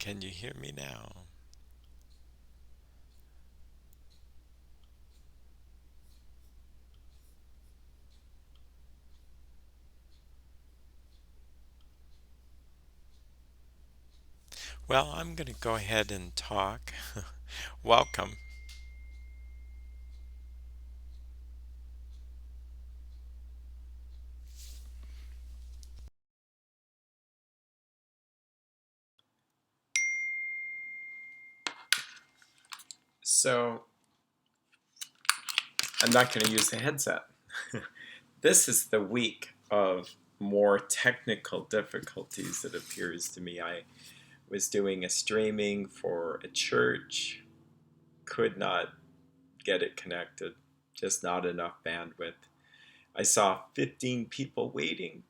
Can you hear me now? Well, I'm going to go ahead and talk. Welcome. So, I'm not going to use the headset. This is the week of more technical difficulties, it appears to me. I was doing a streaming for a church, could not get it connected, just not enough bandwidth. I saw 15 people waiting.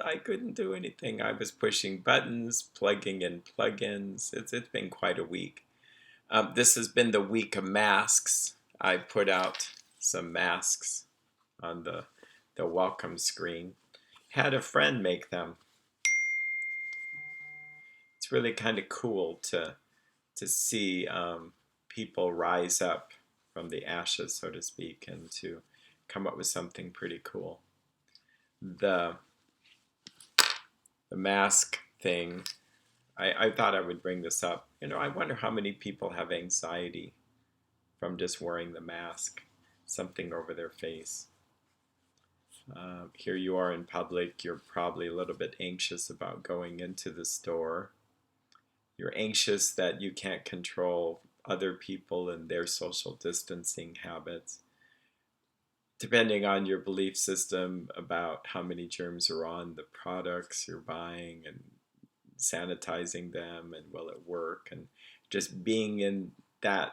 I couldn't do anything. I was pushing buttons, plugging in plugins. It's been quite a week. This has been the week of masks. I put out some masks on the welcome screen. Had a friend make them. It's really kind of cool to see people rise up from the ashes, so to speak, and to come up with something pretty cool. The the mask thing, I thought I would bring this up. I wonder how many people have anxiety from just wearing the mask, something over their face. Here you are in public, you're probably a little bit anxious about going into the store. You're anxious that you can't control other people and their social distancing habits. Depending on your belief system about how many germs are on the products you're buying and sanitizing them and will it work, and just being in that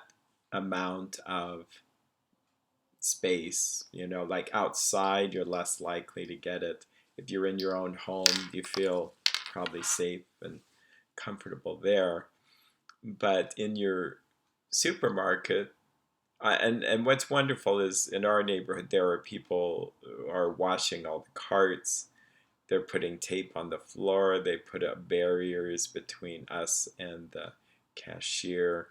amount of space, like outside you're less likely to get it. If you're in your own home, you feel probably safe and comfortable there. But in your supermarket, and what's wonderful is in our neighborhood there are people who are washing all the carts. They're putting tape on the floor. They put up barriers between us and the cashier.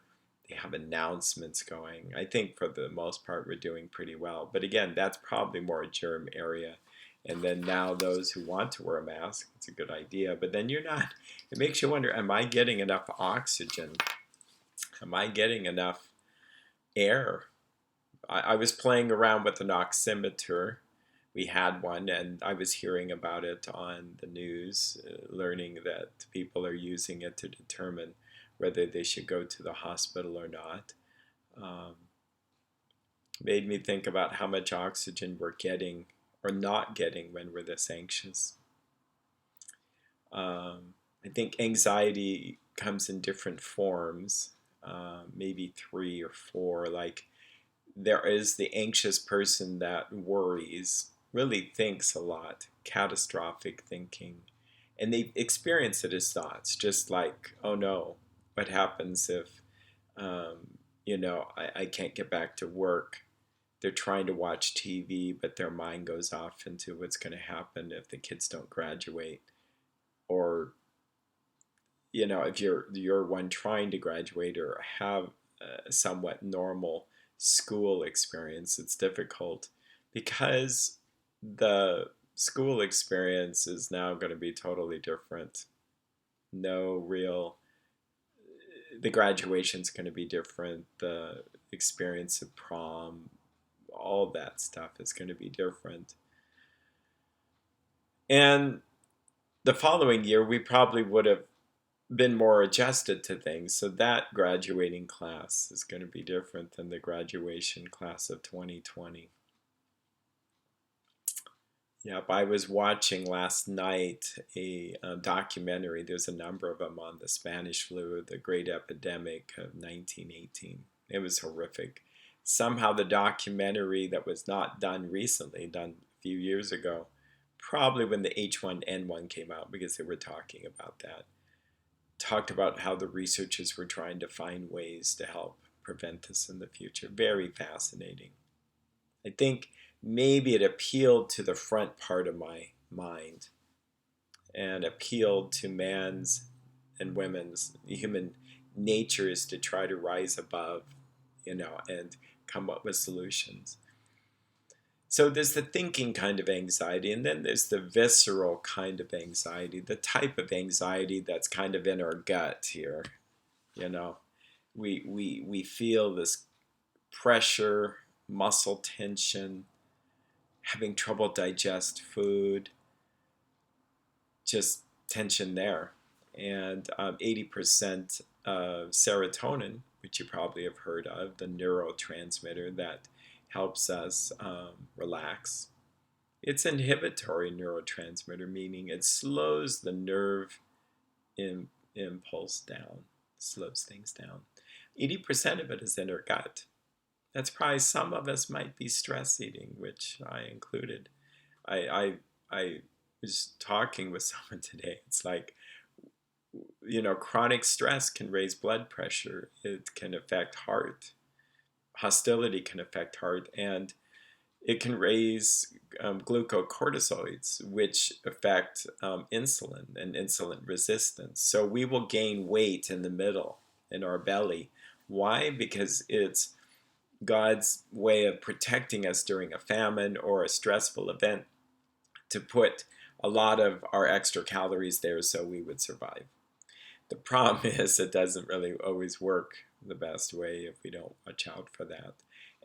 They have announcements going. I think for the most part we're doing pretty well. But again, that's probably more a germ area. And then now those who want to wear a mask, it's a good idea. But then you're not. It makes you wonder, am I getting enough oxygen? Am I getting enough air? I was playing around with an oximeter. We had one, and I was hearing about it on the news, learning that people are using it to determine whether they should go to the hospital or not. Um, Made me think about how much oxygen we're getting or not getting when we're this anxious. I think anxiety comes in different forms, maybe three or four. Like, there is the anxious person that worries, really thinks a lot, catastrophic thinking, and they experience it as thoughts, just like, oh no, what happens if, I can't get back to work? They're trying to watch TV, but their mind goes off into what's going to happen if the kids don't graduate, or if you're one trying to graduate or have a somewhat normal school experience, it's difficult because the school experience is now going to be totally different. No real, the graduation's going to be different. The experience of prom, all that stuff is going to be different. And the following year, we probably would have been more adjusted to things. So that graduating class is going to be different than the graduation class of 2020. Yep, I was watching last night a documentary. There's a number of them on the Spanish flu, the Great Epidemic of 1918. It was horrific. Somehow the documentary that was not done recently, done a few years ago, probably when the H1N1 came out, because they were talking about that, talked about how the researchers were trying to find ways to help prevent this in the future. Very fascinating. I think maybe it appealed to the front part of my mind and appealed to man's and women's human nature is to try to rise above, and come up with solutions. So there's the thinking kind of anxiety, and then there's the visceral kind of anxiety, the type of anxiety that's kind of in our gut here. You know, we feel this pressure, muscle tension, having trouble digest food, just tension there. And 80% of serotonin, which you probably have heard of, the neurotransmitter that helps us relax. It's inhibitory neurotransmitter, meaning it slows the nerve impulse down, slows things down. 80% of it is in our gut. That's probably some of us might be stress eating, which I included. I was talking with someone today. It's like, chronic stress can raise blood pressure. It can affect heart. Hostility can affect heart, and it can raise glucocorticoids, which affect insulin and insulin resistance. So we will gain weight in the middle, in our belly. Why? Because it's God's way of protecting us during a famine or a stressful event, to put a lot of our extra calories there so we would survive. The problem is it doesn't really always work the best way if we don't watch out for that.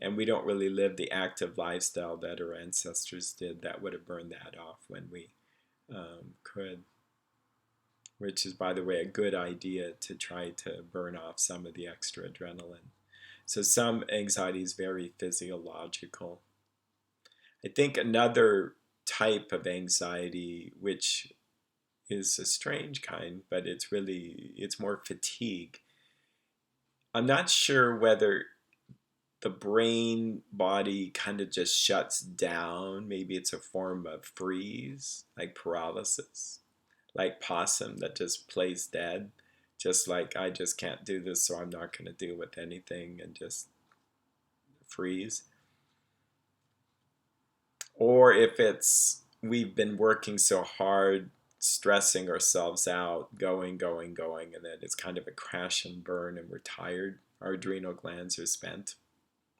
And we don't really live the active lifestyle that our ancestors did that would have burned that off when we could. Which is, by the way, a good idea, to try to burn off some of the extra adrenaline. So some anxiety is very physiological. I think another type of anxiety, which is a strange kind, but it's more fatigue. I'm not sure whether the brain body kind of just shuts down. Maybe it's a form of freeze, like paralysis, like possum that just plays dead. Just like, I just can't do this, so I'm not going to deal with anything, and just freeze. Or if it's we've been working so hard, stressing ourselves out, going, and then it's kind of a crash and burn, and we're tired. Our adrenal glands are spent.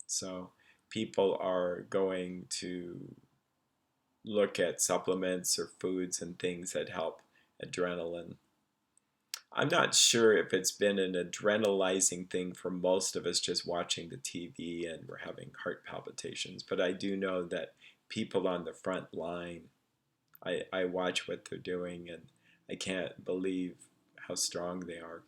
So people are going to look at supplements or foods and things that help adrenaline. I'm not sure if it's been an adrenalizing thing for most of us, just watching the TV and we're having heart palpitations, but I do know that people on the front line, I watch what they're doing, and I can't believe how strong they are.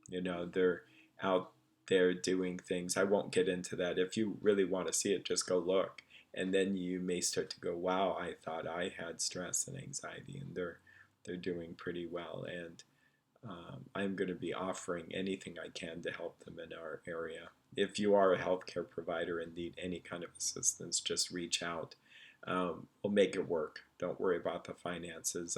They're out there doing things. I won't get into that. If you really want to see it, just go look. And then you may start to go, wow, I thought I had stress and anxiety, and they're doing pretty well. And I'm going to be offering anything I can to help them in our area. If you are a healthcare provider and need any kind of assistance, just reach out. We'll make it work. Don't worry about the finances.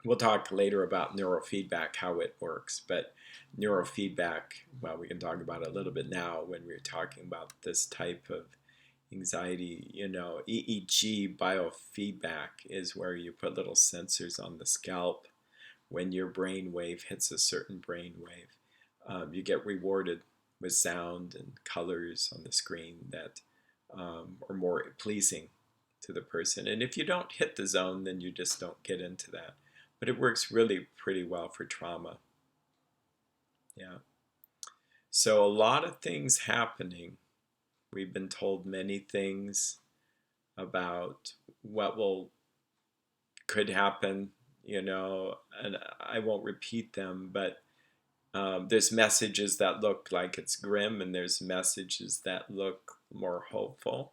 We'll talk later about neurofeedback, how it works. But neurofeedback, well, we can talk about it a little bit now when we're talking about this type of anxiety. EEG biofeedback is where you put little sensors on the scalp. When your brain wave hits a certain brain wave, you get rewarded with sound and colors on the screen that are more pleasing to the person. And if you don't hit the zone, then you just don't get into that. But it works really pretty well for trauma. Yeah. So a lot of things happening. We've been told many things about what could happen, and I won't repeat them, but there's messages that look like it's grim, and there's messages that look more hopeful.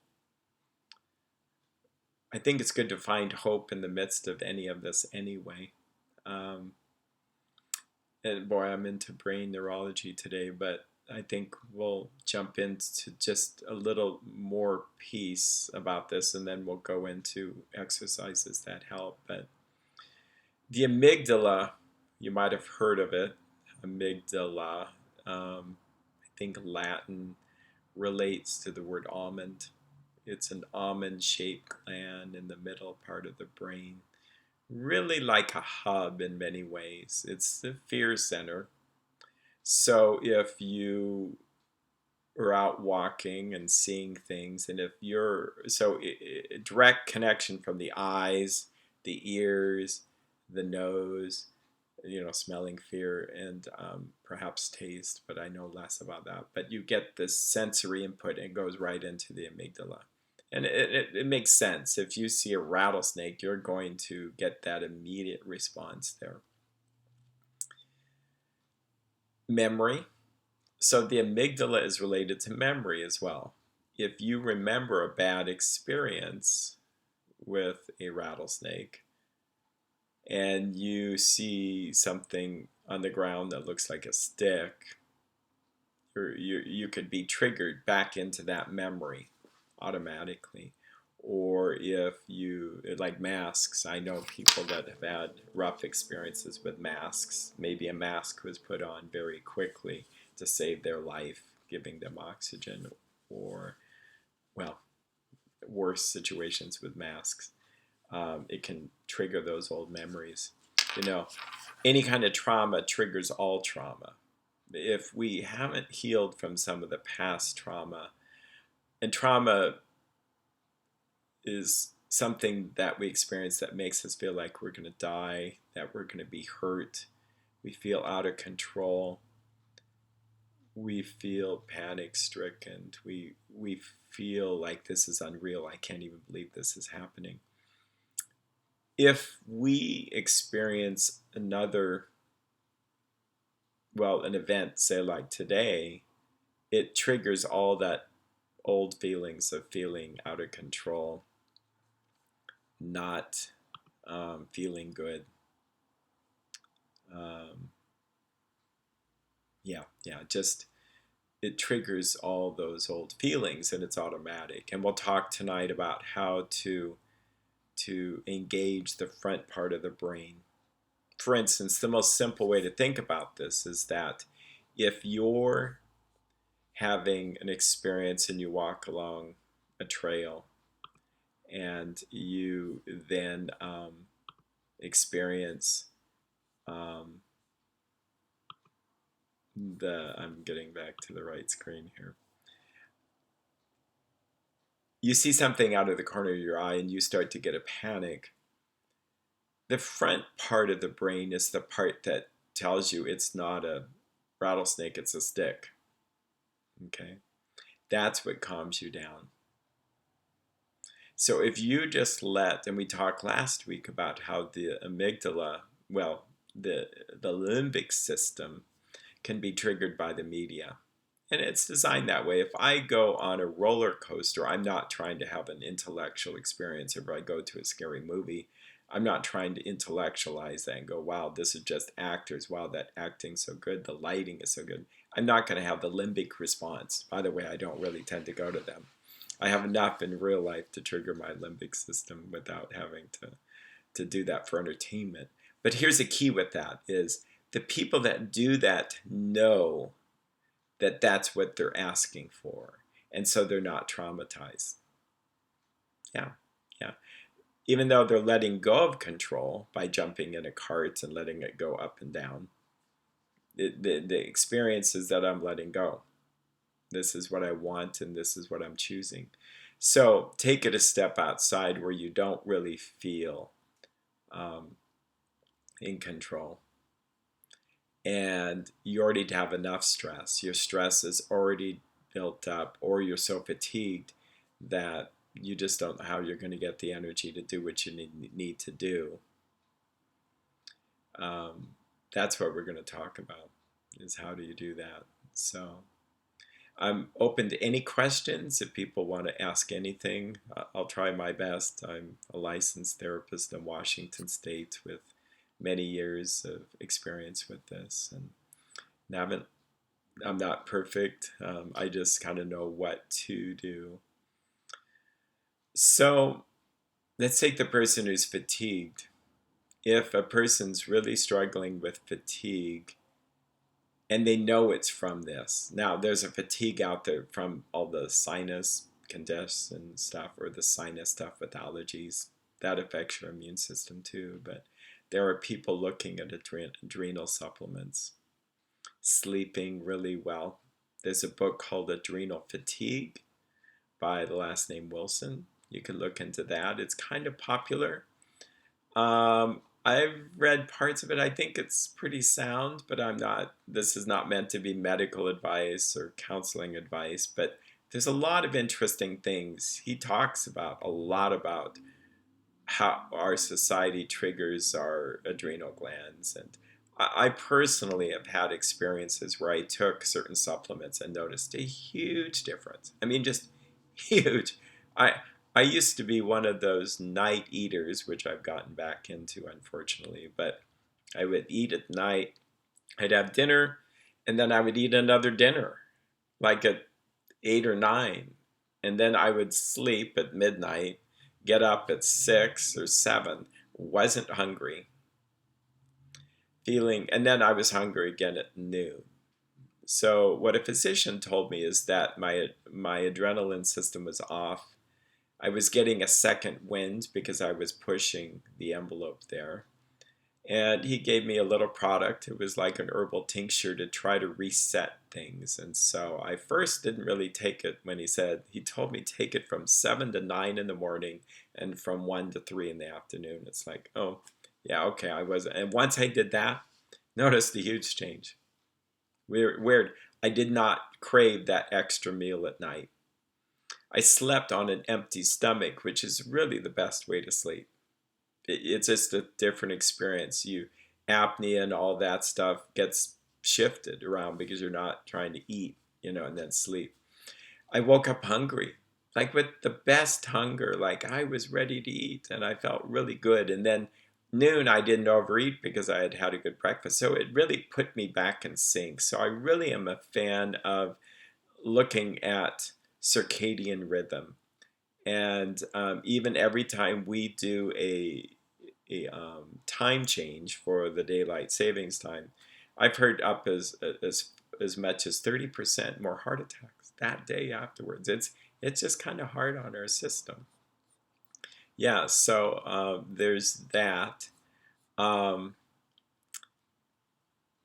I think it's good to find hope in the midst of any of this anyway. And boy, I'm into brain neurology today, but I think we'll jump into just a little more piece about this, and then we'll go into exercises that help. But the amygdala, you might have heard of it. Amygdala, I think Latin, relates to the word almond. It's an almond-shaped gland in the middle part of the brain, really like a hub in many ways. It's the fear center. So if you are out walking and seeing things, and if you're direct connection from the eyes, the ears, the nose, smelling fear, and perhaps taste, but I know less about that. But you get this sensory input and it goes right into the amygdala. And it makes sense. If you see a rattlesnake, you're going to get that immediate response there. Memory. So the amygdala is related to memory as well. If you remember a bad experience with a rattlesnake and you see something on the ground that looks like a stick, you could be triggered back into that memory automatically. Or if you, like masks, I know people that have had rough experiences with masks. Maybe a mask was put on very quickly to save their life, giving them oxygen, or, well, worse situations with masks. It can trigger those old memories. Any kind of trauma triggers all trauma. If we haven't healed from some of the past trauma, and trauma is something that we experience that makes us feel like we're going to die, that we're going to be hurt, we feel out of control, we feel panic stricken, we feel like this is unreal, I can't even believe this is happening. If we experience an event, say like today, it triggers all that old feelings of feeling out of control, not feeling good. Just it triggers all those old feelings, and it's automatic. And we'll talk tonight about how to engage the front part of the brain. For instance, the most simple way to think about this is that if you're having an experience and you walk along a trail and you then experience I'm getting back to the right screen here. You see something out of the corner of your eye and you start to get a panic. The front part of the brain is the part that tells you it's not a rattlesnake, it's a stick. Okay? That's what calms you down. So if you just and we talked last week about how the amygdala, the limbic system can be triggered by the media. And it's designed that way. If I go on a roller coaster, I'm not trying to have an intellectual experience. If I go to a scary movie, I'm not trying to intellectualize that and go, wow, this is just actors. Wow, that acting's so good. The lighting is so good. I'm not going to have the limbic response. By the way, I don't really tend to go to them. I have enough in real life to trigger my limbic system without having to do that for entertainment. But here's the key with that is the people that do that know that that's what they're asking for. And so they're not traumatized. Yeah. Even though they're letting go of control by jumping in a cart and letting it go up and down, the experience is that I'm letting go. This is what I want and this is what I'm choosing. So take it a step outside where you don't really feel in control. And you already have enough stress. Your stress is already built up, or you're so fatigued that you just don't know how you're going to get the energy to do what you need to do. That's what we're going to talk about, is how do you do that. So I'm open to any questions. If people want to ask anything, I'll try my best. I'm a licensed therapist in Washington State with many years of experience with this, and I'm not perfect. I just kind of know what to do. So let's take the person who's fatigued. If a person's really struggling with fatigue and they know it's from this, now there's a fatigue out there from all the sinus congestion stuff or the sinus stuff with allergies, that affects your immune system too. But there are people looking at adrenal supplements, sleeping really well. There's a book called Adrenal Fatigue by the last name Wilson. You could look into that. It's kind of popular. I've read parts of it. I think it's pretty sound, but this is not meant to be medical advice or counseling advice, but there's a lot of interesting things. He talks about a lot about how our society triggers our adrenal glands. And I personally have had experiences where I took certain supplements and noticed a huge difference. I mean, just huge. I I used to be one of those night eaters, which I've gotten back into, unfortunately. But I would eat at night. I'd have dinner, and then I would eat another dinner, like at 8 or 9, and then I would sleep at midnight, get up at 6 or 7, wasn't hungry, and then I was hungry again at noon. So what a physician told me is that my adrenaline system was off. I was getting a second wind because I was pushing the envelope there. And he gave me a little product. It was like an herbal tincture to try to reset things. And so I first didn't really take it when he told me take it from 7 to 9 in the morning and from 1 to 3 in the afternoon. It's like, oh, yeah, okay, And once I did that, noticed a huge change. Weird. I did not crave that extra meal at night. I slept on an empty stomach, which is really the best way to sleep. It's just a different experience. Apnea and all that stuff gets shifted around because you're not trying to eat, and then sleep. I woke up hungry, like with the best hunger. Like I was ready to eat and I felt really good. And then noon, I didn't overeat because I had had a good breakfast. So it really put me back in sync. So I really am a fan of looking at circadian rhythm. And even every time we do a time change for the daylight savings time, I've heard up as much as 30% more heart attacks that day afterwards. It's just kind of hard on our system. Yeah, so there's that.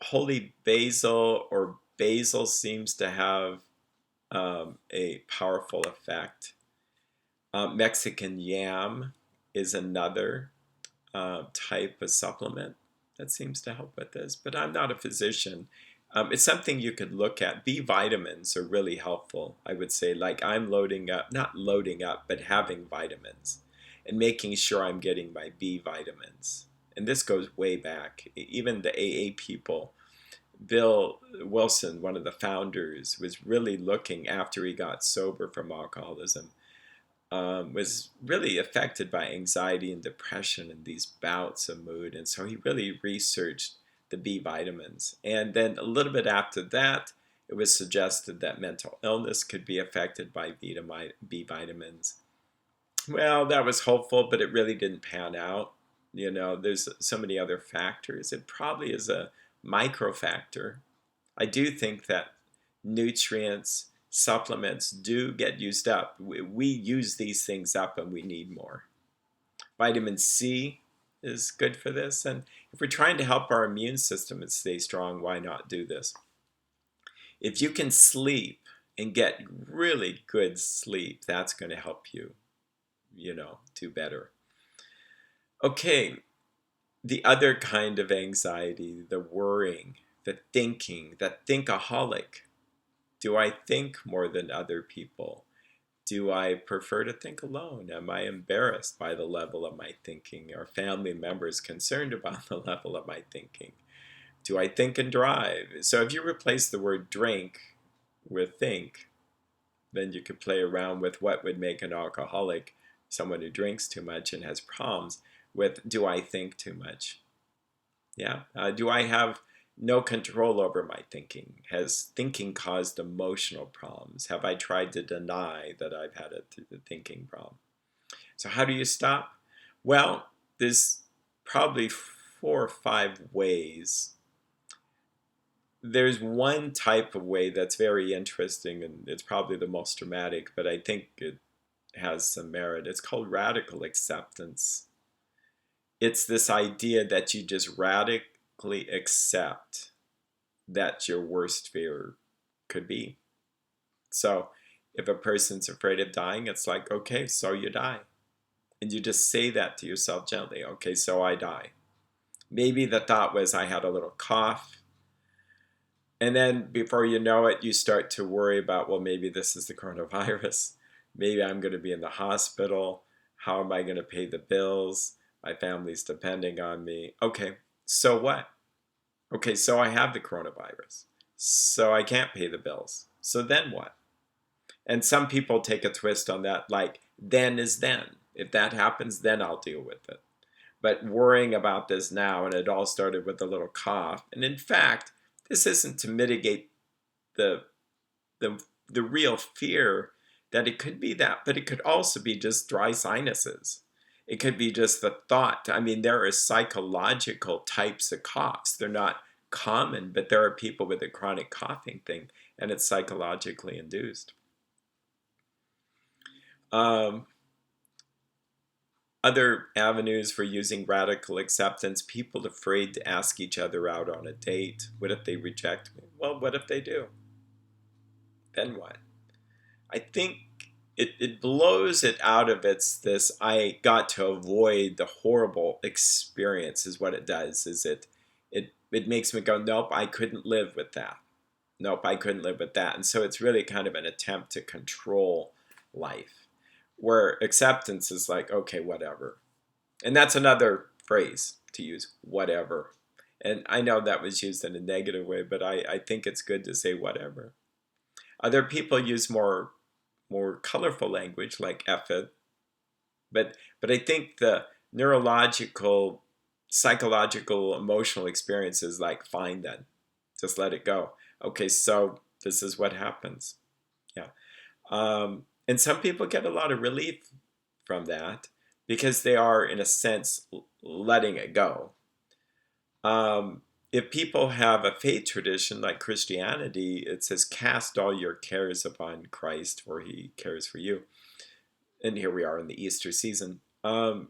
Holy basil or basil seems to have a powerful effect. Mexican yam is another type of supplement that seems to help with this, but I'm not a physician. It's something you could look at. B vitamins are really helpful, I would say. Like I'm not loading up, but having vitamins and making sure I'm getting my B vitamins. And this goes way back. Even the AA people, Bill Wilson, one of the founders, was really looking after he got sober from alcoholism, was really affected by anxiety and depression and these bouts of mood. And so he really researched the B vitamins. And then a little bit after that, it was suggested that mental illness could be affected by B vitamins. Well, that was hopeful, but it really didn't pan out. There's so many other factors. It probably is a micro factor. I do think that nutrients, supplements do get used up. We use these things up and we need more. Vitamin C is good for this. And if we're trying to help our immune system and stay strong, why not do this? If you can sleep and get really good sleep, that's going to help you, do better. Okay, the other kind of anxiety, the worrying, the thinking, that thinkaholic. Do I think more than other people? Do I prefer to think alone? Am I embarrassed by the level of my thinking? Are family members concerned about the level of my thinking? Do I think and drive? So if you replace the word drink with think, then you could play around with what would make an alcoholic, someone who drinks too much and has problems, with do I think too much? Yeah. Do I have no control over my thinking? Has thinking caused emotional problems? Have I tried to deny that I've had a thinking problem? So how do you stop? Well, there's probably 4 or 5 ways. There's one type of way that's very interesting, and it's probably the most dramatic, but I think it has some merit. It's called radical acceptance. it's this idea that you just radically accept that your worst fear could be. So if a person's afraid of dying, it's like, okay, so you die. And you just say that to yourself gently, okay, so I die. Maybe the thought was, I had a little cough. And then before you know it, you start to worry about, well, maybe this is the coronavirus. Maybe I'm going to be in the hospital. How am I going to pay the bills? My family's depending on me. Okay, so what? Okay, so I have the coronavirus. So I can't pay the bills. So then what? And some people take a twist on that, like, then is then. If that happens, then I'll deal with it. But worrying about this now, and it all started with a little cough. And in fact, this isn't to mitigate the the real fear that it could be that, but it could also be just dry sinuses. It could be just the thought. I mean, there are psychological types of coughs. They're not common, but there are people with a chronic coughing thing, and it's psychologically induced. Other avenues for using radical acceptance, people afraid to ask each other out on a date. What if they reject me? Well, what if they do? Then what? I think it blows it out of this I got to avoid the horrible experience is what it does. Is it makes me go, nope, I couldn't live with that. Nope, I couldn't live with that. And so it's really kind of an attempt to control life, where acceptance is like, okay, whatever. And that's another phrase to use, whatever. And I know that was used in a negative way, but I think it's good to say whatever. Other people use more colorful language like F it. But I think the neurological, psychological, emotional experiences like fine then. Just let it go. Okay, so this is what happens. Yeah. And some people get a lot of relief from that because they are, in a sense, letting it go. If people have a faith tradition like Christianity, it says, cast all your cares upon Christ, for he cares for you. And here we are in the Easter season. The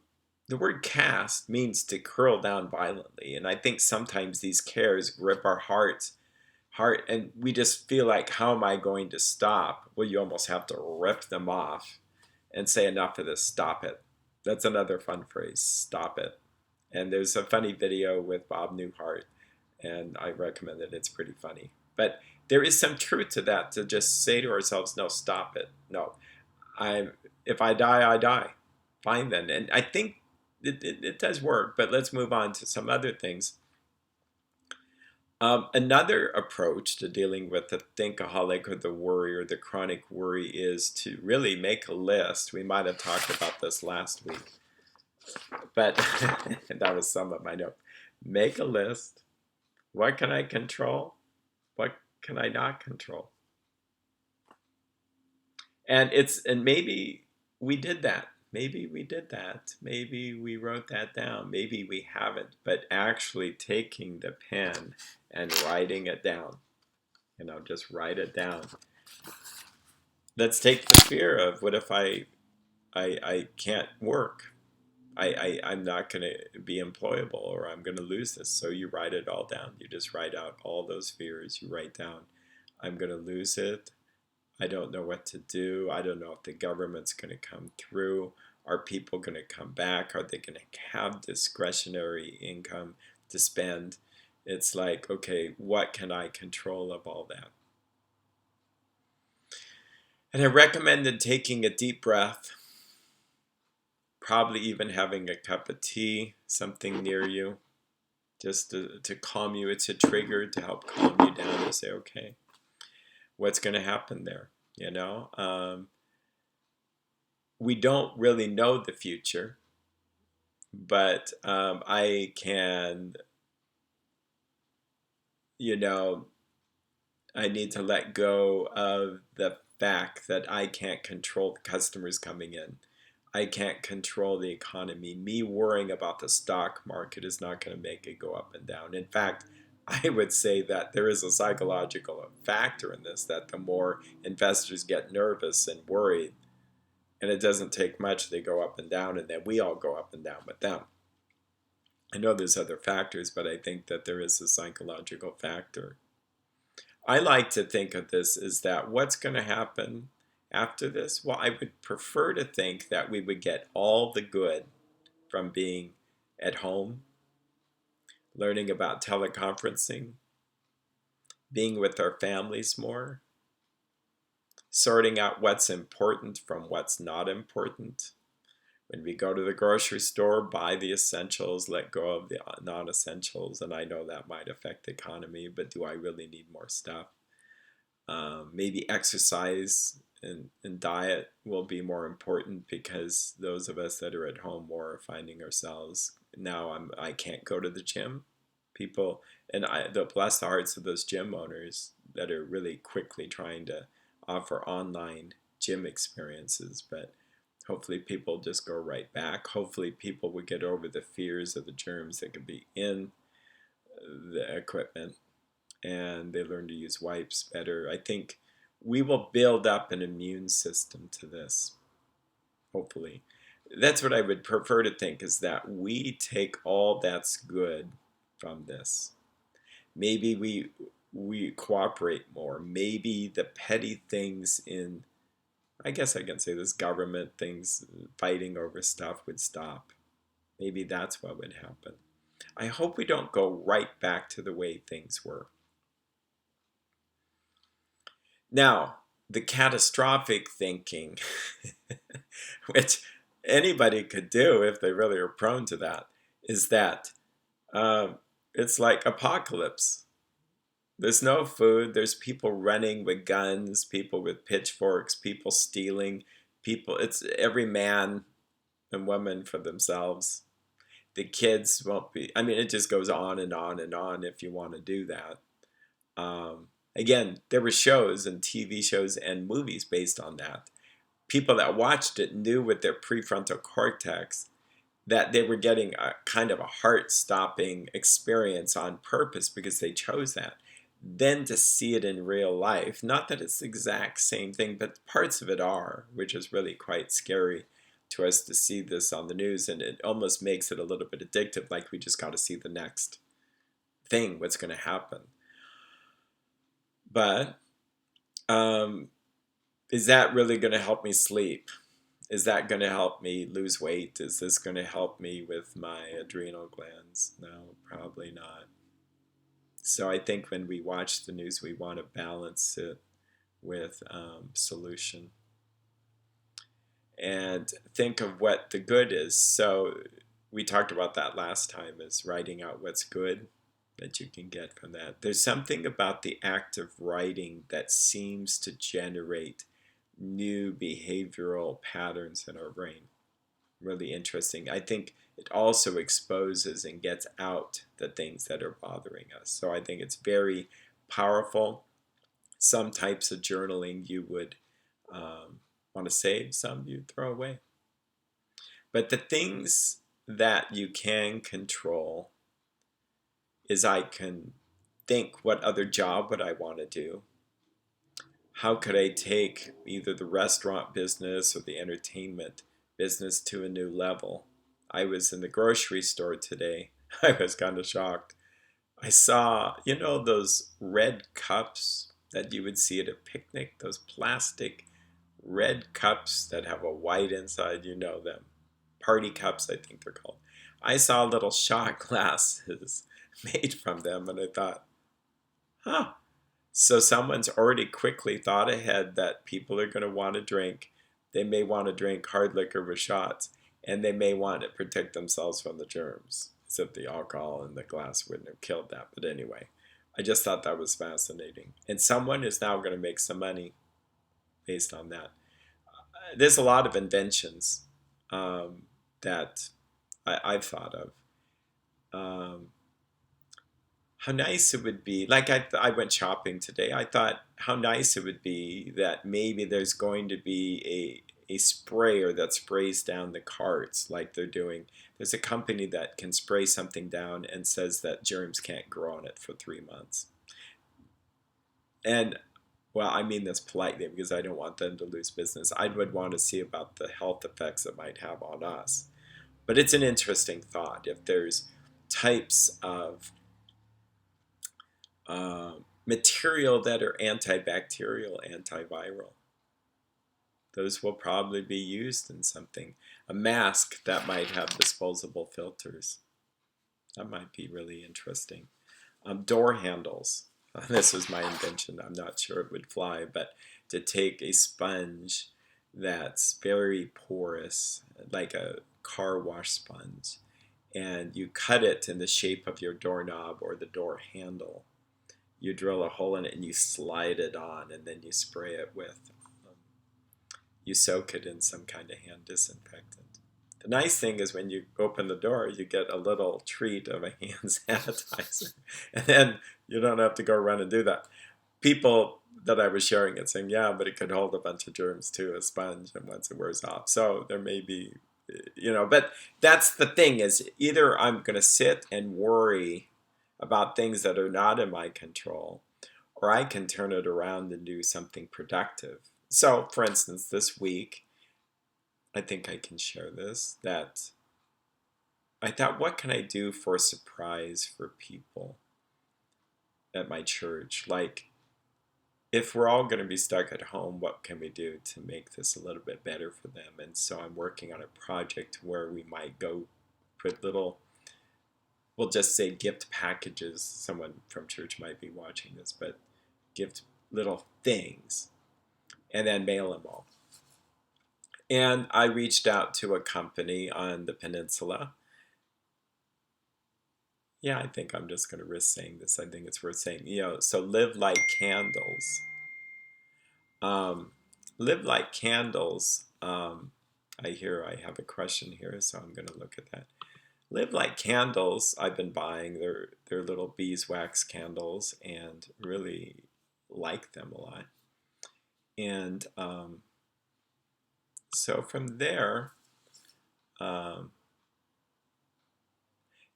word cast means to curl down violently. And I think sometimes these cares grip our heart, and we just feel like, how am I going to stop? Well, you almost have to rip them off and say, enough of this, stop it. That's another fun phrase, stop it. And there's a funny video with Bob Newhart, and I recommend it. It's pretty funny. But there is some truth to that, to just say to ourselves, no, stop it. No, if I die, I die. Fine then. And I think it does work, but let's move on to some other things. Another approach to dealing with the thinkaholic or the worry or the chronic worry is to really make a list. We might have talked about this last week, but that was some of my note. Make a list. What can I control? What can I not control? And maybe we did that. Maybe we did that. Maybe we wrote that down. Maybe we haven't. But actually taking the pen and writing it down. Just write it down. Let's take the fear of, what if I can't work? I'm not going to be employable, or I'm going to lose this. So you write it all down. You just write out all those fears. You write down, I'm going to lose it. I don't know what to do. I don't know if the government's going to come through. Are people going to come back? Are they going to have discretionary income to spend? It's like, okay, what can I control of all that? And I recommended taking a deep breath, probably even having a cup of tea, something near you, just to calm you. It's a trigger to help calm you down, to say, okay, what's going to happen there? We don't really know the future, but I can, I need to let go of the fact that I can't control the customers coming in. I can't control the economy. Me worrying about the stock market is not going to make it go up and down. In fact, I would say that there is a psychological factor in this, that the more investors get nervous and worried, and it doesn't take much, they go up and down, and then we all go up and down with them. I know there's other factors, but I think that there is a psychological factor. I like to think of this as that what's going to happen after this? Well, I would prefer to think that we would get all the good from being at home, learning about teleconferencing, being with our families more, sorting out what's important from what's not important. When we go to the grocery store, buy the essentials, let go of the non-essentials. And I know that might affect the economy, but do I really need more stuff? Maybe exercise and diet will be more important, because those of us that are at home more are finding ourselves now I can't go to the gym. People, and the bless the hearts of those gym owners that are really quickly trying to offer online gym experiences, but hopefully people just go right back. Hopefully people would get over the fears of the germs that could be in the equipment, and they learn to use wipes better. I think we will build up an immune system to this, hopefully. That's what I would prefer to think, is that we take all that's good from this. Maybe we cooperate more. Maybe the petty things in, I guess I can say this, government things, fighting over stuff would stop. Maybe that's what would happen. I hope we don't go right back to the way things were. Now, the catastrophic thinking, which anybody could do if they really are prone to that, is that it's like apocalypse. There's no food. There's people running with guns, people with pitchforks, people stealing, people. It's every man and woman for themselves. The kids won't be. I mean, it just goes on and on and on if you want to do that. Again, there were shows and TV shows and movies based on that. People that watched it knew with their prefrontal cortex that they were getting a kind of a heart-stopping experience on purpose because they chose that. Then to see it in real life, not that it's the exact same thing, but parts of it are, which is really quite scary to us to see this on the news, and it almost makes it a little bit addictive, like we just got to see the next thing, what's going to happen. But is that really going to help me sleep? Is that going to help me lose weight? Is this going to help me with my adrenal glands? No, probably not. So I think when we watch the news, we want to balance it with solution and think of what the good is. So we talked about that last time, is writing out what's good that you can get from that. There's something about the act of writing that seems to generate new behavioral patterns in our brain. Really interesting. I think it also exposes and gets out the things that are bothering us. So I think it's very powerful. Some types of journaling you would want to save, some you throw away. But the things that you can control is I can think, what other job would I want to do? How could I take either the restaurant business or the entertainment business to a new level? I was in the grocery store today. I was kind of shocked. I saw, those red cups that you would see at a picnic, those plastic red cups that have a white inside, you know them. Party cups, I think they're called. I saw little shot glasses made from them, and I thought, huh. So someone's already quickly thought ahead that people are going to want to drink. They may want to drink hard liquor with shots, and they may want to protect themselves from the germs, as if the alcohol in the glass wouldn't have killed that. But anyway, I just thought that was fascinating. And someone is now going to make some money based on that. There's a lot of inventions that I've thought of. How nice it would be, like I went shopping today. I thought how nice it would be that maybe there's going to be a sprayer that sprays down the carts like they're doing. There's a company that can spray something down and says that germs can't grow on it for 3 months. And, well, I mean this politely because I don't want them to lose business. I would want to see about the health effects it might have on us. But it's an interesting thought. If there's types of material that are antibacterial, antiviral. Those will probably be used in something. A mask that might have disposable filters. That might be really interesting. Door handles. This was my invention. I'm not sure it would fly, but to take a sponge that's very porous, like a car wash sponge, and you cut it in the shape of your doorknob or the door handle. You drill a hole in it and you slide it on, and then you spray it with, you soak it in some kind of hand disinfectant. The nice thing is when you open the door, you get a little treat of a hand sanitizer. And then you don't have to go run and do that. People that I was sharing it saying, yeah, but it could hold a bunch of germs too, a sponge, and once it wears off. So there may be, but that's the thing is either I'm going to sit and worry about things that are not in my control, or I can turn it around and do something productive. So, for instance, this week, I think I can share this, that I thought, what can I do for a surprise for people at my church? Like, if we're all going to be stuck at home, what can we do to make this a little bit better for them? And so I'm working on a project where we might go put little, we'll just say gift packages. Someone from church might be watching this, but gift little things and then mail them all. And I reached out to a company on the peninsula. Yeah, I think I'm just going to risk saying this. I think it's worth saying. So Live Like Candles. Live Like Candles. I have a question here, so I'm going to look at that. Live Like Candles, I've been buying their little beeswax candles and really like them a lot. And so from there, the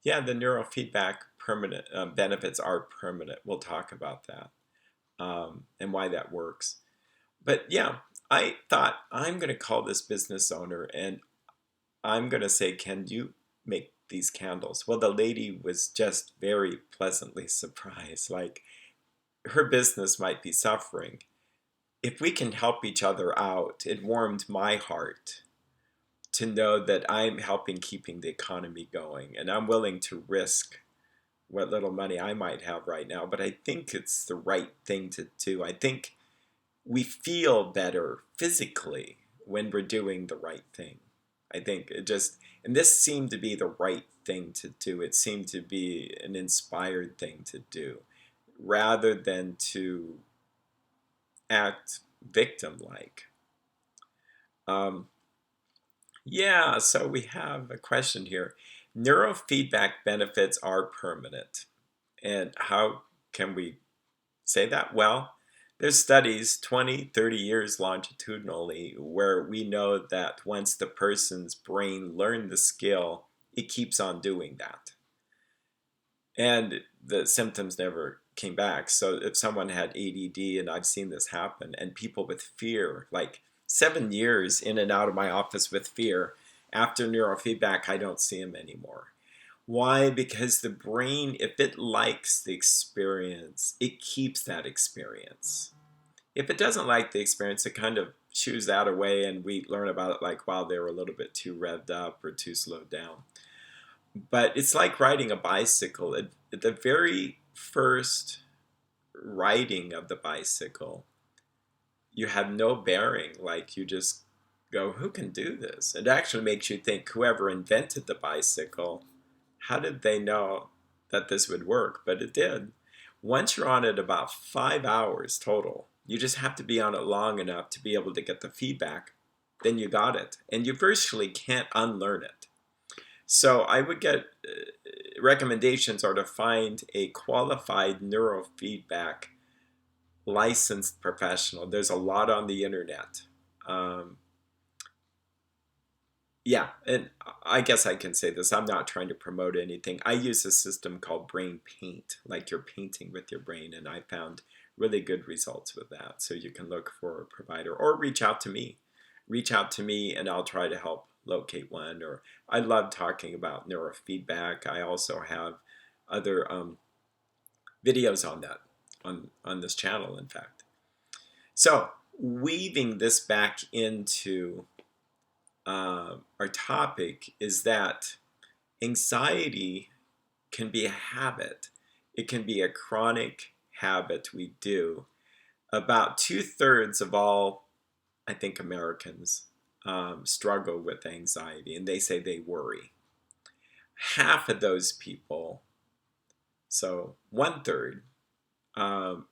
neurofeedback permanent benefits are permanent. We'll talk about that and why that works. But yeah, I thought I'm going to call this business owner and I'm going to say, can you make these candles? Well, the lady was just very pleasantly surprised. Like, her business might be suffering. If we can help each other out, it warmed my heart to know that I'm helping keeping the economy going, and I'm willing to risk what little money I might have right now, but I think it's the right thing to do. I think we feel better physically when we're doing the right thing. I think and this seemed to be the right thing to do. It seemed to be an inspired thing to do, rather than to act victim-like. So we have a question here. Neurofeedback benefits are permanent. And how can we say that? Well, there's studies 20, 30 years longitudinally where we know that once the person's brain learned the skill, it keeps on doing that. And the symptoms never came back. So if someone had ADD, and I've seen this happen, and people with fear, like 7 years in and out of my office with fear, after neurofeedback, I don't see them anymore. Why? Because the brain, if it likes the experience, it keeps that experience. If it doesn't like the experience, it kind of shoos that away, and we learn about it like while they were a little bit too revved up or too slowed down. But it's like riding a bicycle. At the very first riding of the bicycle, you have no bearing. Like, you just go, who can do this? It actually makes you think, whoever invented the bicycle, how did they know that this would work? But it did. Once you're on it about 5 hours total, you just have to be on it long enough to be able to get the feedback. Then you got it. And you virtually can't unlearn it. So I would get recommendations are to find a qualified neurofeedback licensed professional. There's a lot on the internet. And I guess I can say this. I'm not trying to promote anything. I use a system called Brain Paint, like you're painting with your brain, and I found really good results with that. So you can look for a provider or reach out to me. Reach out to me, and I'll try to help locate one. Or I love talking about neurofeedback. I also have other videos on that on this channel, in fact. So weaving this back into our topic is that anxiety can be a habit. It can be a chronic habit we do. About 2/3 of all, I think, Americans struggle with anxiety, and they say they worry. Half of those people, so 1/3,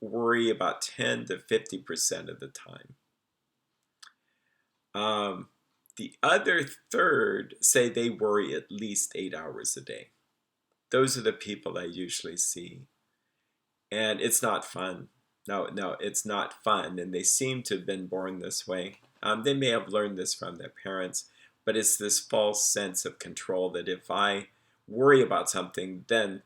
worry about 10 to 50% of the time. The other third say they worry at least 8 hours a day. Those are the people I usually see. And it's not fun. No, it's not fun. And they seem to have been born this way. They may have learned this from their parents, but it's this false sense of control that if I worry about something, then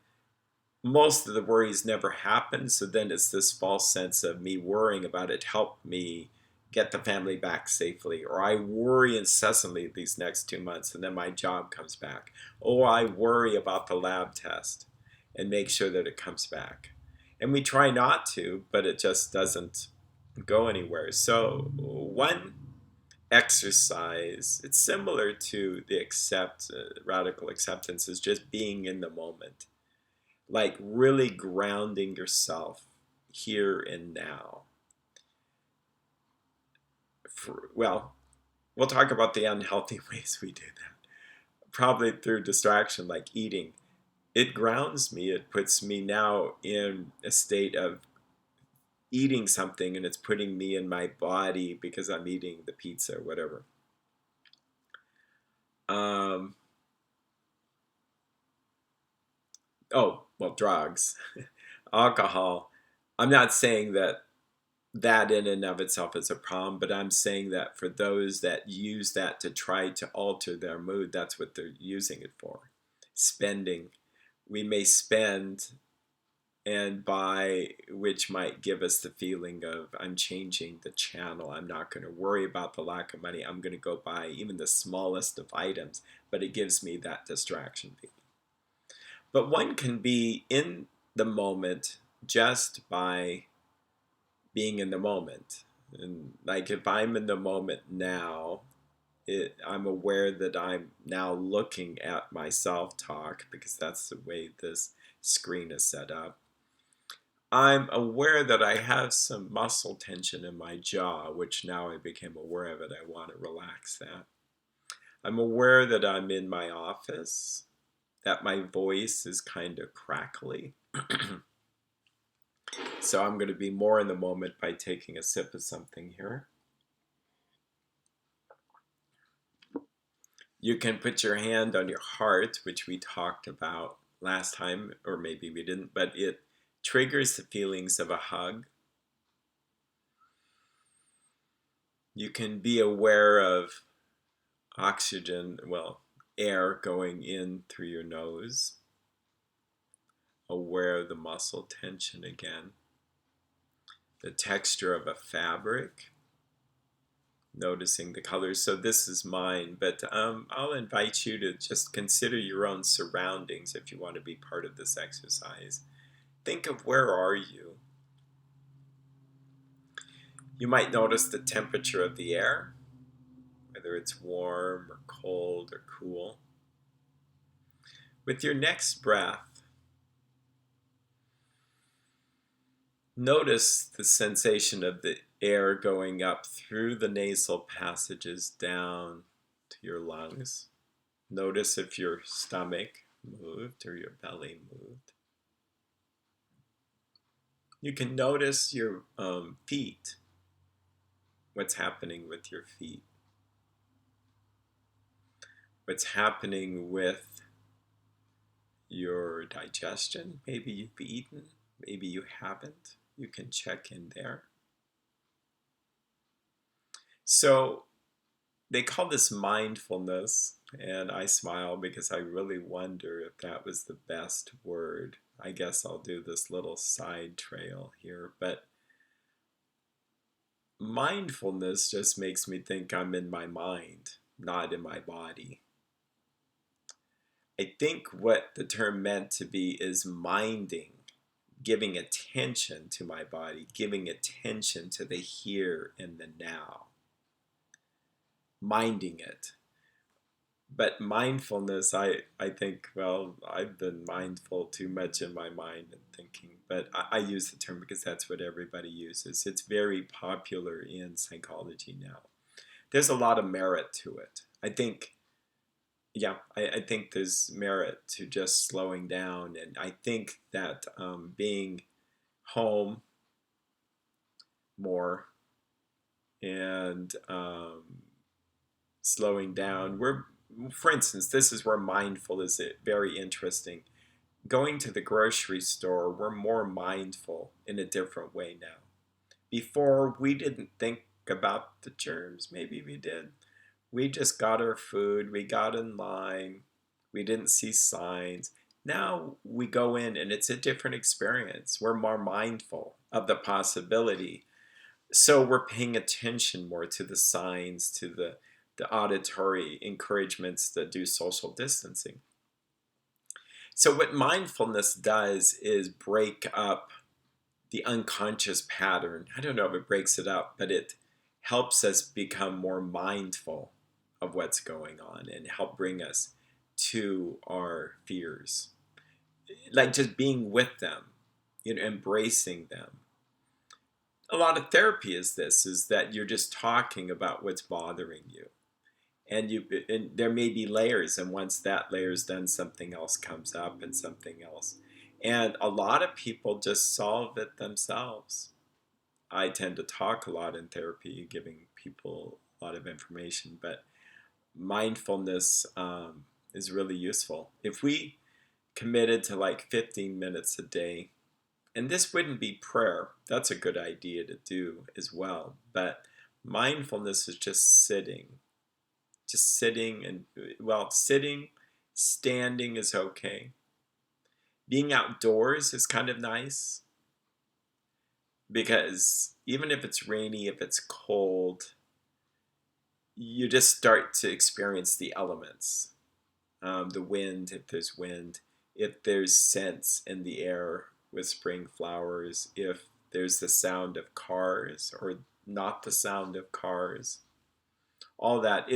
most of the worries never happen. So then it's this false sense of me worrying about it helped me get the family back safely. Or I worry incessantly these next 2 months and then my job comes back. Or I worry about the lab test and make sure that it comes back. And we try not to, but it just doesn't go anywhere. So one exercise, it's similar to the radical acceptance, is just being in the moment. Like really grounding yourself here and now. Well, we'll talk about the unhealthy ways we do that. Probably through distraction like eating. It grounds me. It puts me now in a state of eating something and it's putting me in my body because I'm eating the pizza or whatever. Drugs, alcohol. I'm not saying that in and of itself is a problem, but I'm saying that for those that use that to try to alter their mood, that's what they're using it for. Spending. We may spend and buy, which might give us the feeling of I'm changing the channel. I'm not going to worry about the lack of money. I'm going to go buy even the smallest of items, but it gives me that distraction feeling. But one can be in the moment just by being in the moment. And like if I'm in the moment now, I'm aware that I'm now looking at my self-talk because that's the way this screen is set up. I'm aware that I have some muscle tension in my jaw, which now I became aware of it. I want to relax that. I'm aware that I'm in my office, that my voice is kind of crackly. So I'm going to be more in the moment by taking a sip of something here. You can put your hand on your heart, which we talked about last time, or maybe we didn't, but it triggers the feelings of a hug. You can be aware of oxygen, air going in through your nose. Aware of the muscle tension again. The texture of a fabric. Noticing the colors. So this is mine, but I'll invite you to just consider your own surroundings if you want to be part of this exercise. Think of where are you? You might notice the temperature of the air, whether it's warm or cold or cool. With your next breath, notice the sensation of the air going up through the nasal passages down to your lungs. Notice if your stomach moved or your belly moved. You can notice your feet, what's happening with your feet, what's happening with your digestion. Maybe you've eaten, maybe you haven't. You can check in there. So they call this mindfulness, and I smile because I really wonder if that was the best word. I guess I'll do this little side trail here, but mindfulness just makes me think I'm in my mind. not in my body. I think what the term meant to be is minding, giving attention to my body, giving attention to the here and the now, minding it. But mindfulness, I think, well, I've been mindful too much in my mind and thinking, but I use the term because that's what everybody uses. It's very popular in psychology now. There's a lot of merit to it. I think, yeah, I think there's merit to just slowing down. And I think that being home more and slowing down, for instance, this is where mindful is very interesting. Going to the grocery store, we're more mindful in a different way now. Before, we didn't think about the germs. Maybe we did. We just got our food, we got in line, we didn't see signs. Now we go in and it's a different experience. We're more mindful of the possibility. So we're paying attention more to the signs, to the auditory encouragements that do social distancing. So what mindfulness does is break up the unconscious pattern. I don't know if it breaks it up, but it helps us become more mindful of what's going on and help bring us to our fears. Like just being with them, embracing them. A lot of therapy is that you're just talking about what's bothering you. And there may be layers, and once that layer's done, something else comes up and something else. And a lot of people just solve it themselves. I tend to talk a lot in therapy, giving people a lot of information, but mindfulness is really useful. If we committed to like 15 minutes a day, and this wouldn't be prayer, that's a good idea to do as well, but mindfulness is just sitting. Just sitting, and well, sitting, standing is okay. Being outdoors is kind of nice because even if it's rainy, if it's cold, you just start to experience the elements. The wind, if there's wind, if there's scents in the air with spring flowers, if there's the sound of cars or not the sound of cars, all that.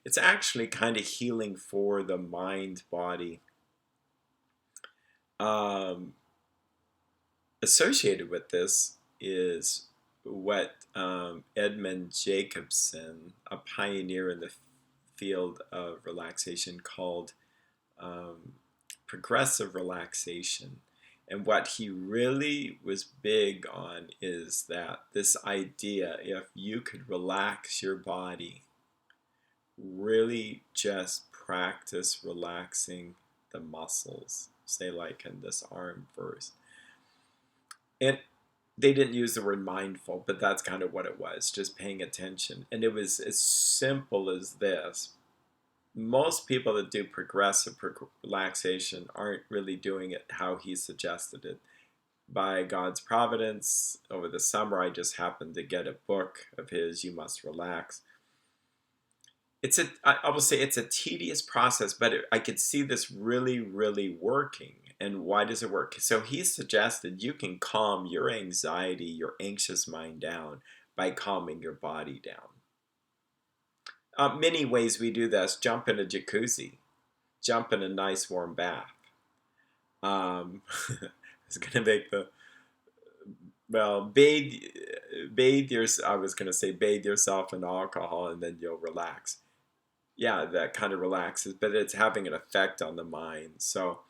It's actually kind of healing for the mind body. Associated with this is what Edmund Jacobsen, a pioneer in the field of relaxation, called progressive relaxation. And what he really was big on is that this idea, if you could relax your body, really just practice relaxing the muscles, say like in this arm first. And they didn't use the word mindful, but that's kind of what it was, just paying attention. And it was as simple as this. Most people that do progressive relaxation aren't really doing it how he suggested it. By God's providence, over the summer, I just happened to get a book of his, You Must Relax. I will say it's a tedious process, but I could see this really, really working. And why does it work? So he suggested you can calm your anxiety, your anxious mind down by calming your body down. Many ways we do this: jump in a jacuzzi, jump in a nice warm bath. It's going to make I was going to say bathe yourself in alcohol and then you'll relax. Yeah, that kind of relaxes, but it's having an effect on the mind. So,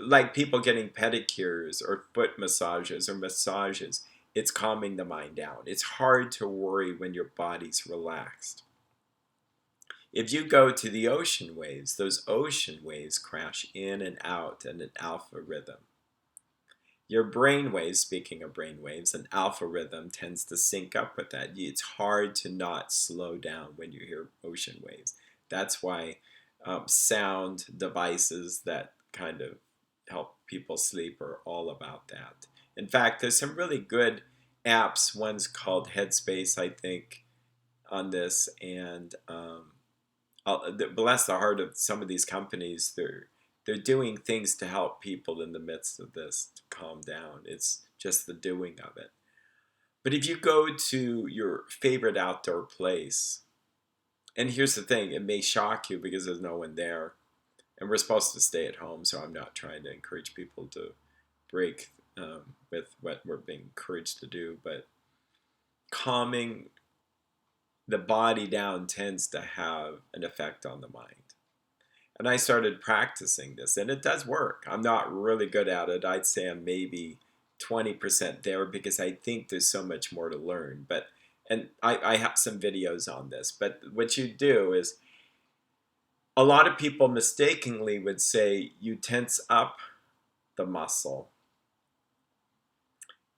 like people getting pedicures or foot massages or massages, it's calming the mind down. It's hard to worry when your body's relaxed. If you go to the ocean waves, those ocean waves crash in and out in an alpha rhythm. Your brain waves, speaking of brain waves, an alpha rhythm tends to sync up with that. It's hard to not slow down when you hear ocean waves. That's why sound devices that kind of help people sleep are all about that. In fact, there's some really good apps. One's called Headspace, I think, on this, and bless the heart of some of these companies, they're doing things to help people in the midst of this to calm down. It's just the doing of it. But if you go to your favorite outdoor place, and here's the thing, it may shock you because there's no one there, and we're supposed to stay at home, so I'm not trying to encourage people to break with what we're being encouraged to do, but calming the body down tends to have an effect on the mind. And I started practicing this, and it does work. I'm not really good at it. I'd say I'm maybe 20% there because I think there's so much more to learn. And I have some videos on this. But what you do is, a lot of people mistakenly would say you tense up the muscle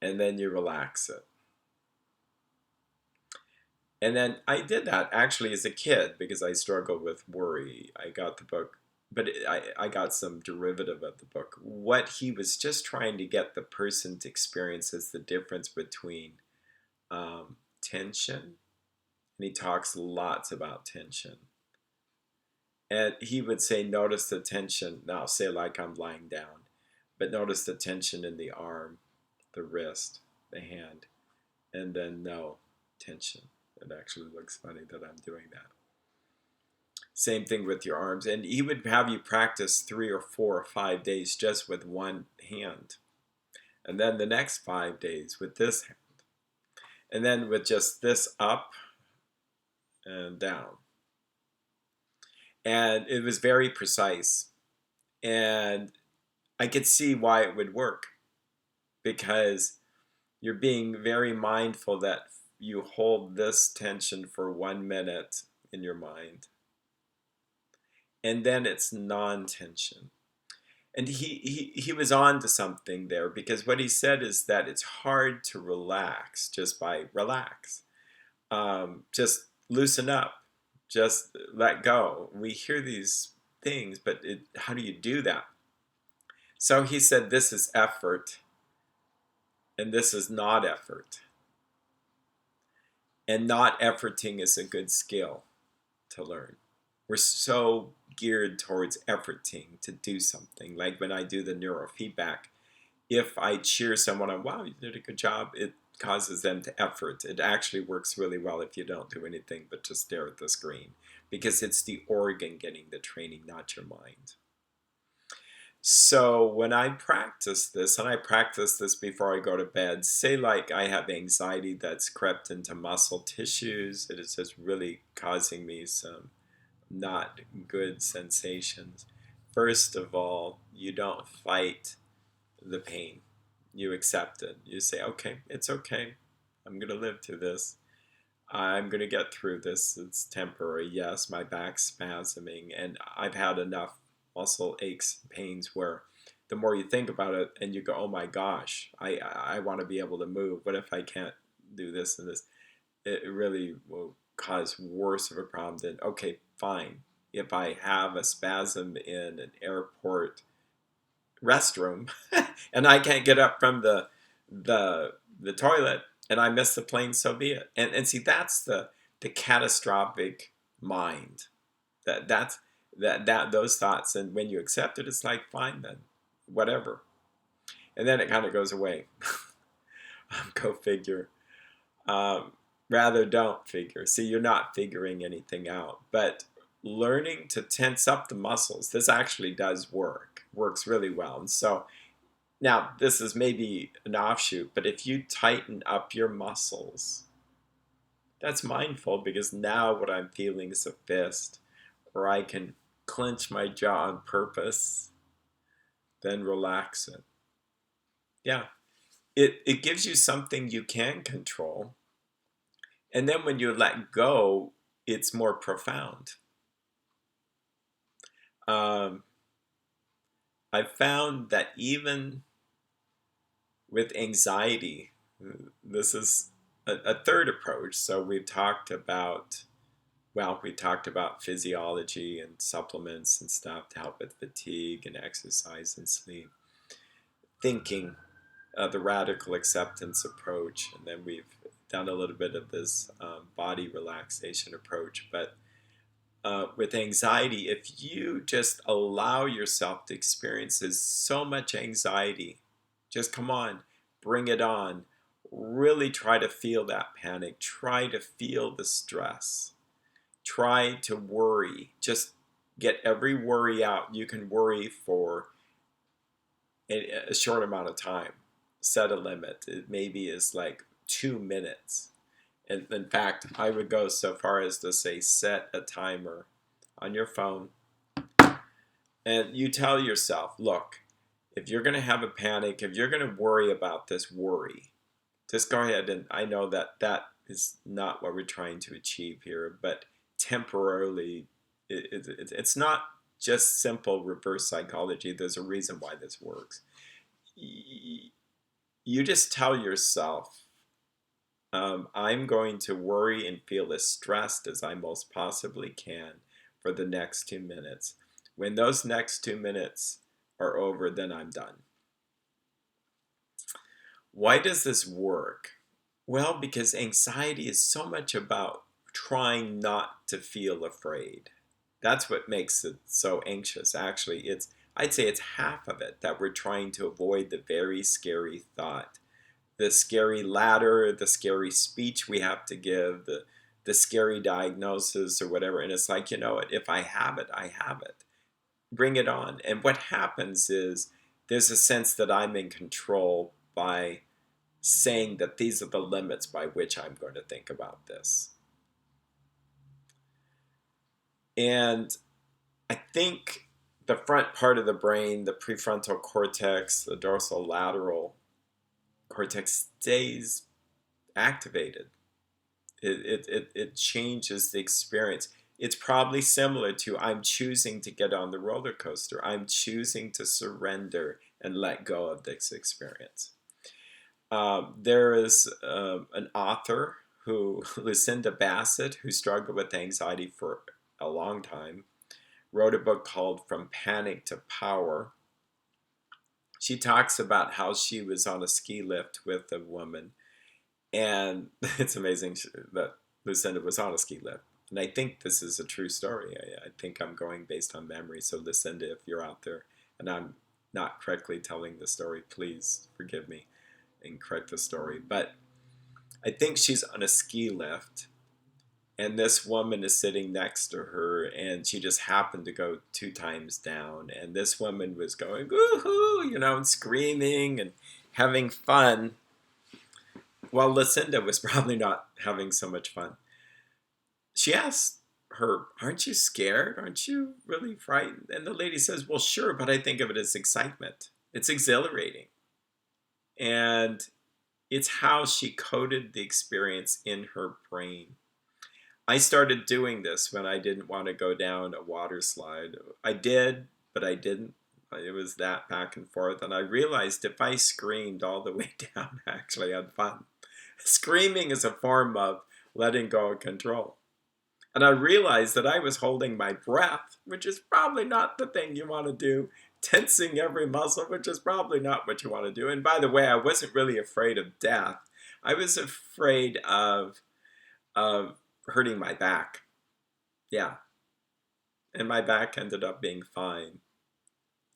and then you relax it. And then I did that actually as a kid because I struggled with worry. I got the book, but I got some derivative of the book. What he was just trying to get the person to experience is the difference between tension, and he talks lots about tension. And he would say, notice the tension. Now, say like I'm lying down, but notice the tension in the arm, the wrist, the hand, and then no tension. It actually looks funny that I'm doing that. Same thing with your arms. And he would have you practice 3 or 4 or 5 days just with one hand. And then the next 5 days with this hand. And then with just this up and down. And it was very precise. And I could see why it would work. Because you're being very mindful that you hold this tension for 1 minute in your mind. And then it's non-tension. And he was on to something there, because what he said is that it's hard to relax just by relax. Just loosen up. Just let go. We hear these things, but how do you do that? So he said this is effort, and this is not effort. And not efforting is a good skill to learn. We're so geared towards efforting to do something. Like when I do the neurofeedback, if I cheer someone on, wow, you did a good job, it causes them to effort. It actually works really well if you don't do anything but just stare at the screen, because it's the organ getting the training, not your mind. So when I practice this, and I practice this before I go to bed, say like I have anxiety that's crept into muscle tissues, it is just really causing me some not good sensations. First of all, you don't fight the pain. You accept it. You say, okay, it's okay. I'm going to live through this. I'm going to get through this. It's temporary. Yes, my back's spasming, and I've had enough muscle aches and pains where the more you think about it and you go, oh my gosh, I want to be able to move. What if I can't do this and this? It really will cause worse of a problem than, okay, fine. If I have a spasm in an airport restroom and I can't get up from the toilet and I miss the plane, so be it. And see, that's the catastrophic mind. That's those thoughts, and when you accept it, it's like, fine then, whatever. And then it kind of goes away. Go figure. Rather don't figure. See, you're not figuring anything out. But learning to tense up the muscles, this actually does work. Works really well. And so now this is maybe an offshoot, but if you tighten up your muscles, that's mindful, because now what I'm feeling is a fist, or I can clench my jaw on purpose, then relax it. Yeah, it gives you something you can control. And then when you let go, it's more profound. I found that even with anxiety, this is a third approach. So we talked about physiology and supplements and stuff to help with fatigue and exercise and sleep. Thinking, the radical acceptance approach, and then we've done a little bit of this body relaxation approach. But with anxiety, if you just allow yourself to experience so much anxiety, just come on, bring it on. Really try to feel that panic. Try to feel the stress. Try to worry. Just get every worry out. You can worry for a short amount of time. Set a limit. It maybe is like 2 minutes. And in fact, I would go so far as to say set a timer on your phone, and you tell yourself, look, if you're going to have a panic, if you're going to worry about this, worry. Just go ahead, and I know that that is not what we're trying to achieve here, but temporarily, it's not just simple reverse psychology. There's a reason why this works. You just tell yourself, I'm going to worry and feel as stressed as I most possibly can for the next 2 minutes. When those next 2 minutes are over, then I'm done. Why does this work? Well, because anxiety is so much about trying not to feel afraid. That's what makes it so anxious. Actually, I'd say it's half of it that we're trying to avoid the very scary thought, the scary ladder, the scary speech we have to give, the scary diagnosis or whatever. And it's like, you know what, if I have it, I have it. Bring it on. And what happens is there's a sense that I'm in control by saying that these are the limits by which I'm going to think about this. And I think the front part of the brain, the prefrontal cortex, the dorsolateral cortex stays activated. It changes the experience. It's probably similar to I'm choosing to get on the roller coaster. I'm choosing to surrender and let go of this experience. There is an author Lucinda Bassett, who struggled with anxiety for a long time, wrote a book called From Panic to Power. She talks about how she was on a ski lift with a woman, and it's amazing that Lucinda was on a ski lift. And I think this is a true story. I think I'm going based on memory. So Lucinda, if you're out there and I'm not correctly telling the story, please forgive me and correct the story. But I think she's on a ski lift, and this woman is sitting next to her, and she just happened to go 2 times down. And this woman was going, woohoo, and screaming and having fun. While Lucinda was probably not having so much fun. She asked her, aren't you scared? Aren't you really frightened? And the lady says, well, sure, but I think of it as excitement. It's exhilarating. And it's how she coded the experience in her brain. I started doing this when I didn't want to go down a water slide. I did, but I didn't. It was that back and forth. And I realized if I screamed all the way down, I actually had fun. Screaming is a form of letting go of control. And I realized that I was holding my breath, which is probably not the thing you want to do. Tensing every muscle, which is probably not what you want to do. And by the way, I wasn't really afraid of death. I was afraid of hurting my back. Yeah. And my back ended up being fine.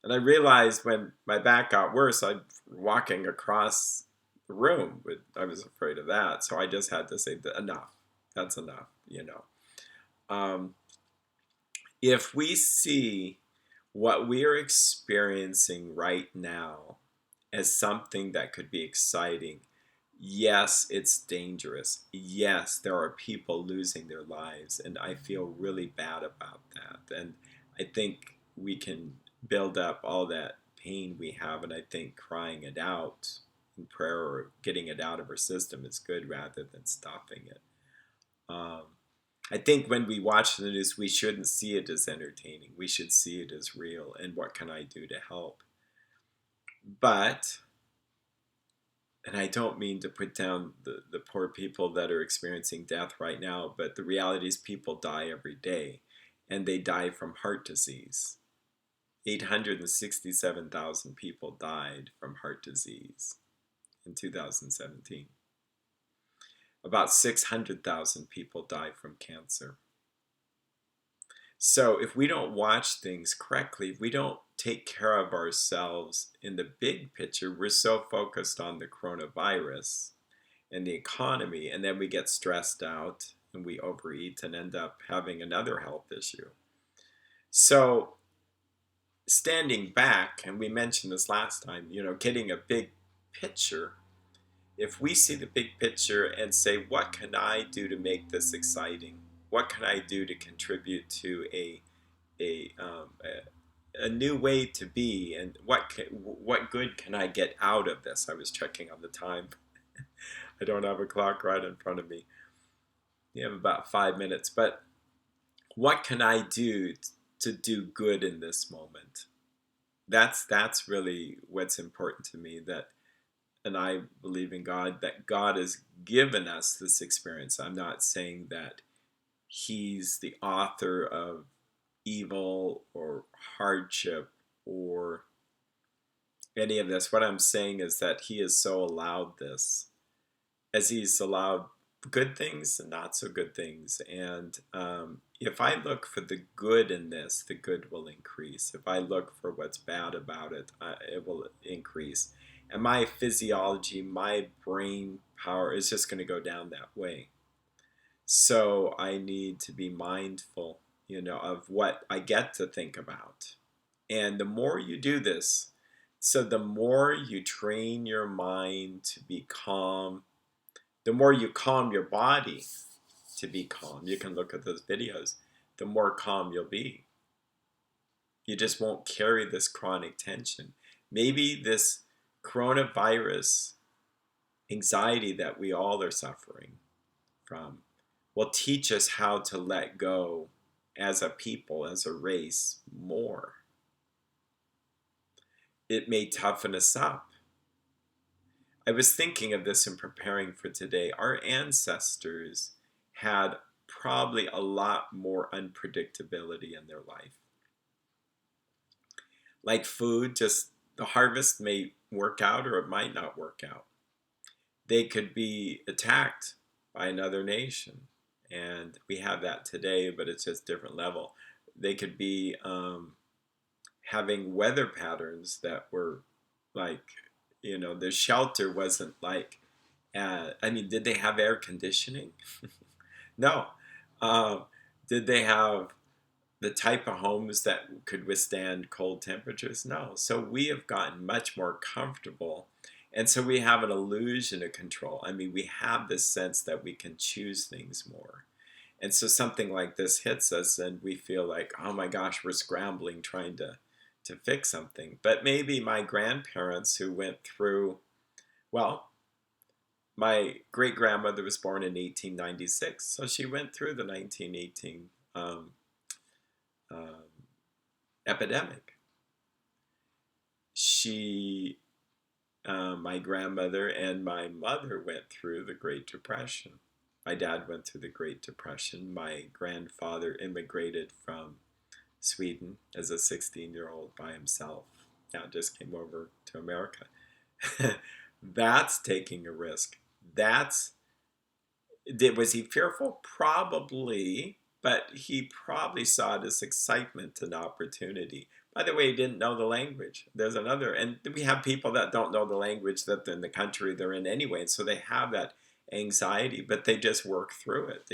And I realized when my back got worse, I'm walking across the room. I was afraid of that. So I just had to say, enough. That's enough, If we see what we are experiencing right now as something that could be exciting, yes, it's dangerous. Yes, there are people losing their lives, and I feel really bad about that. And I think we can build up all that pain we have, and I think crying it out in prayer or getting it out of our system is good rather than stopping it. I think when we watch the news, we shouldn't see it as entertaining. We should see it as real, and what can I do to help? But, and I don't mean to put down the poor people that are experiencing death right now, but the reality is people die every day, and they die from heart disease. 867,000 people died from heart disease in 2017. About 600,000 people die from cancer. So if we don't watch things correctly, if we don't take care of ourselves in the big picture, we're so focused on the coronavirus and the economy, and then we get stressed out and we overeat and end up having another health issue. So standing back, and we mentioned this last time, getting a big picture. If we see the big picture and say, what can I do to make this exciting? What can I do to contribute to a new way to be, and what good can I get out of this? I was checking on the time. I don't have a clock right in front of me. You have about 5 minutes, but what can I do to do good in this moment? That's really what's important to me. And I believe in God, that God has given us this experience. I'm not saying that He's the author of evil or hardship or any of this. What I'm saying is that He has so allowed this, as He's allowed good things and not so good things. And if I look for the good in this, the good will increase. If I look for what's bad about it, it will increase. And my physiology, my brain power is just going to go down that way. So I need to be mindful, of what I get to think about. And the more you do this, so the more you train your mind to be calm, the more you calm your body to be calm. You can look at those videos. The more calm you'll be. You just won't carry this chronic tension. Maybe this coronavirus anxiety that we all are suffering from will teach us how to let go as a people, as a race, more. It may toughen us up. I was thinking of this in preparing for today. Our ancestors had probably a lot more unpredictability in their life. Like food, just the harvest may work out or it might not work out. They could be attacked by another nation, and we have that today, but it's just different level. They could be having weather patterns that were like, the shelter wasn't like, did they have air conditioning? No. Did they have the type of homes that could withstand cold temperatures? No. So we have gotten much more comfortable. And so we have an illusion of control. We have this sense that we can choose things more. And so something like this hits us and we feel like, oh my gosh, we're scrambling trying to fix something. But maybe my grandparents who went through, well, my great-grandmother was born in 1896, so she went through the 1918 epidemic. My grandmother and my mother went through the Great Depression. My dad went through the Great Depression. My grandfather immigrated from Sweden as a 16-year-old by himself. Now just came over to America. That's taking a risk. Was he fearful? Probably, but he probably saw it as excitement and opportunity. By the way, he didn't know the language. There's another, and we have people that don't know the language that in the country they're in anyway, and so they have that anxiety, but they just work through it.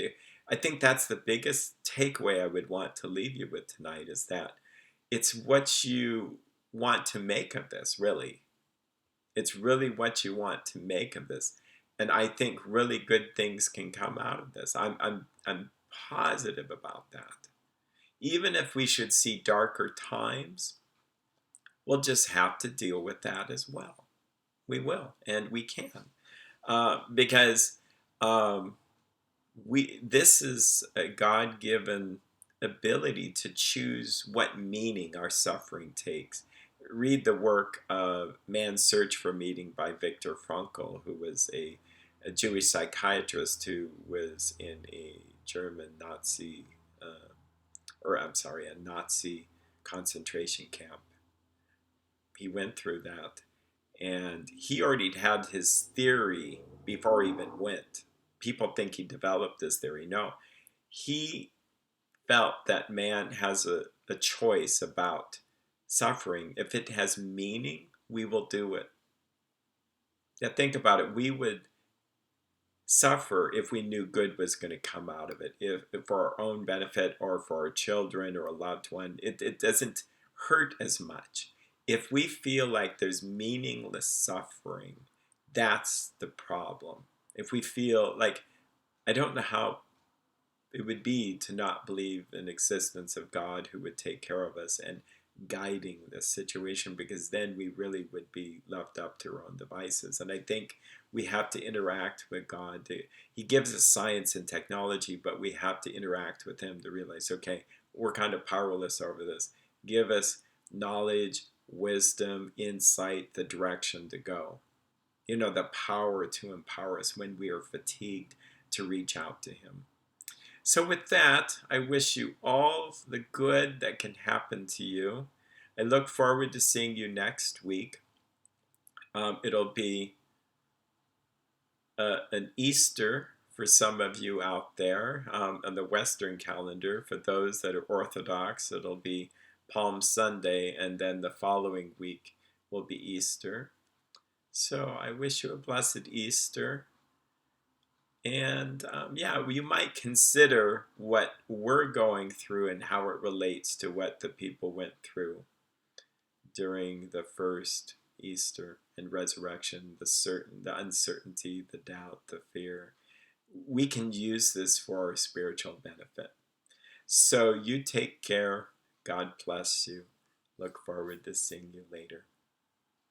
I think that's the biggest takeaway I would want to leave you with tonight, is that it's what you want to make of this, really. It's really what you want to make of this. And I think really good things can come out of this. I'm positive about that. Even if we should see darker times, we'll just have to deal with that as well. We will, and we can. Because this is a God-given ability to choose what meaning our suffering takes. Read the work of Man's Search for Meaning by Viktor Frankl, who was a Jewish psychiatrist who was in a a Nazi concentration camp. He went through that, and he already had his theory before he even went. People think he developed this theory. No, he felt that man has a choice about suffering. If it has meaning, we will do it. Now think about it. We would suffer if we knew good was going to come out of it, if for our own benefit or for our children or a loved one. It doesn't hurt as much. If we feel like there's meaningless suffering, that's the problem. If we feel like, I don't know how it would be to not believe in existence of God who would take care of us and guiding this situation, because then we really would be left up to our own devices. And I think we have to interact with God. He gives us science and technology, but we have to interact with him to realize, okay, we're kind of powerless over this. Give us knowledge, wisdom, insight, the direction to go. The power to empower us when we are fatigued to reach out to him. So with that, I wish you all the good that can happen to you. I look forward to seeing you next week. It'll be an Easter for some of you out there on the Western calendar. For those that are Orthodox, it'll be Palm Sunday, and then the following week will be Easter. So I wish you a blessed Easter. And you might consider what we're going through and how it relates to what the people went through during the first Easter and resurrection, the uncertainty, the doubt, the fear. We can use this for our spiritual benefit. So you take care. God bless you. Look forward to seeing you later.